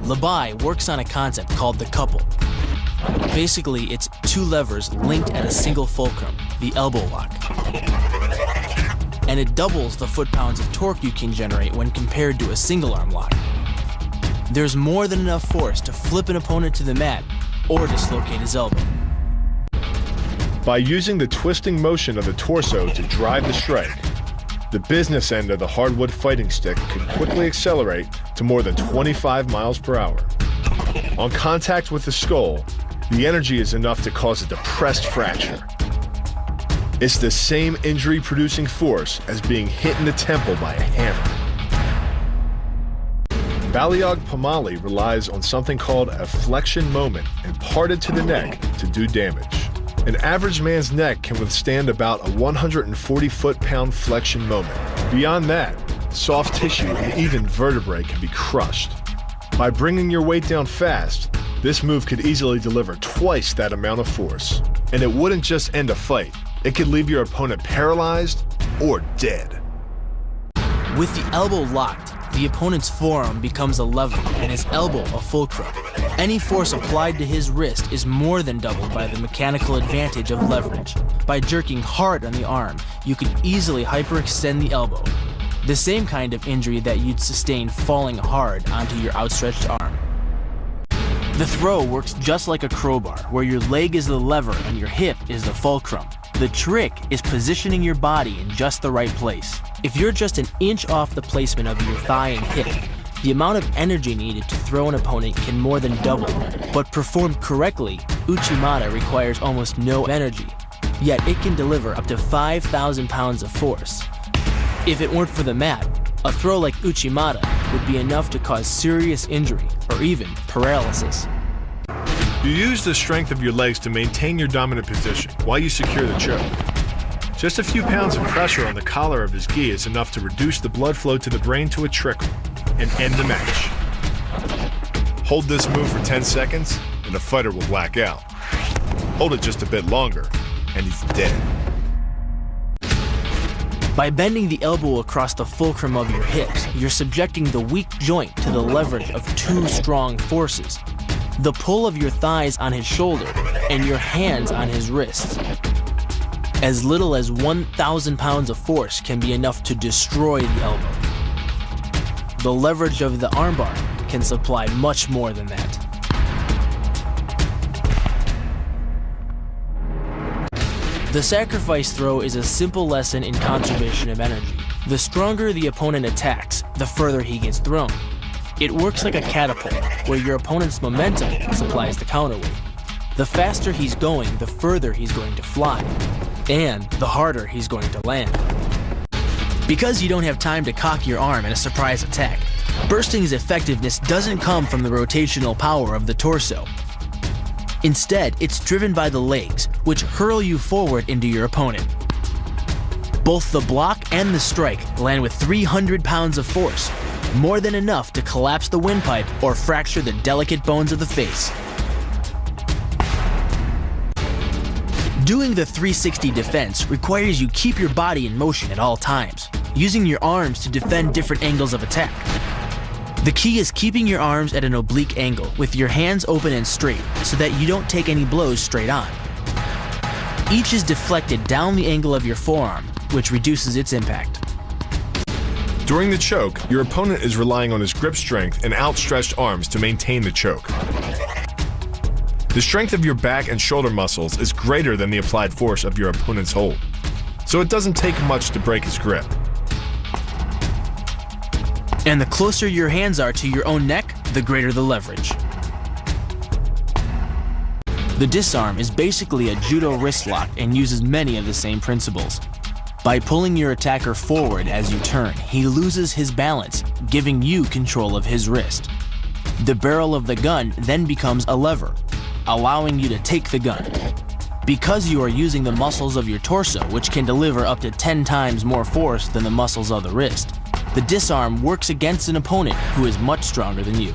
Labai works on a concept called the couple. Basically, it's two levers linked at a single fulcrum, the elbow lock. And it doubles the foot-pounds of torque you can generate when compared to a single-arm lock. There's more than enough force to flip an opponent to the mat or dislocate his elbow. By using the twisting motion of the torso to drive the strike, the business end of the hardwood fighting stick can quickly accelerate to more than 25 miles per hour. On contact with the skull, the energy is enough to cause a depressed fracture. It's the same injury-producing force as being hit in the temple by a hammer. Baliag Pamali relies on something called a flexion moment imparted to the neck to do damage. An average man's neck can withstand about a 140 foot-pound flexion moment. Beyond that, soft tissue and even vertebrae can be crushed. By bringing your weight down fast, this move could easily deliver twice that amount of force. And it wouldn't just end a fight, it could leave your opponent paralyzed or dead. With the elbow locked, the opponent's forearm becomes a lever and his elbow a fulcrum. Any force applied to his wrist is more than doubled by the mechanical advantage of leverage. By jerking hard on the arm, you could easily hyperextend the elbow, the same kind of injury that you'd sustain falling hard onto your outstretched arm. The throw works just like a crowbar, where your leg is the lever and your hip is the fulcrum. The trick is positioning your body in just the right place. If you're just an inch off the placement of your thigh and hip, the amount of energy needed to throw an opponent can more than double. But performed correctly, Uchimata requires almost no energy, yet it can deliver up to 5,000 pounds of force. If it weren't for the mat, a throw like Uchimata would be enough to cause serious injury or even paralysis. You use the strength of your legs to maintain your dominant position while you secure the choke. Just a few pounds of pressure on the collar of his gi is enough to reduce the blood flow to the brain to a trickle and end the match. Hold this move for 10 seconds and the fighter will black out. Hold it just a bit longer and he's dead. By bending the elbow across the fulcrum of your hips, you're subjecting the weak joint to the leverage of two strong forces: the pull of your thighs on his shoulder and your hands on his wrists. As little as 1,000 pounds of force can be enough to destroy the elbow. The leverage of the armbar can supply much more than that. The sacrifice throw is a simple lesson in conservation of energy. The stronger the opponent attacks, the further he gets thrown. It works like a catapult, where your opponent's momentum supplies the counterweight. The faster he's going, the further he's going to fly, and the harder he's going to land. Because you don't have time to cock your arm in a surprise attack, bursting's effectiveness doesn't come from the rotational power of the torso. Instead, it's driven by the legs, which hurl you forward into your opponent. Both the block and the strike land with 300 pounds of force, more than enough to collapse the windpipe or fracture the delicate bones of the face. Doing the 360 defense requires you keep your body in motion at all times, using your arms to defend different angles of attack. The key is keeping your arms at an oblique angle with your hands open and straight so that you don't take any blows straight on. Each is deflected down the angle of your forearm, which reduces its impact. During the choke, your opponent is relying on his grip strength and outstretched arms to maintain the choke. The strength of your back and shoulder muscles is greater than the applied force of your opponent's hold, so it doesn't take much to break his grip. And the closer your hands are to your own neck, the greater the leverage. The disarm is basically a judo wrist lock and uses many of the same principles. By pulling your attacker forward as you turn, he loses his balance, giving you control of his wrist. The barrel of the gun then becomes a lever, allowing you to take the gun. Because you are using the muscles of your torso, which can deliver up to 10 times more force than the muscles of the wrist, the disarm works against an opponent who is much stronger than you.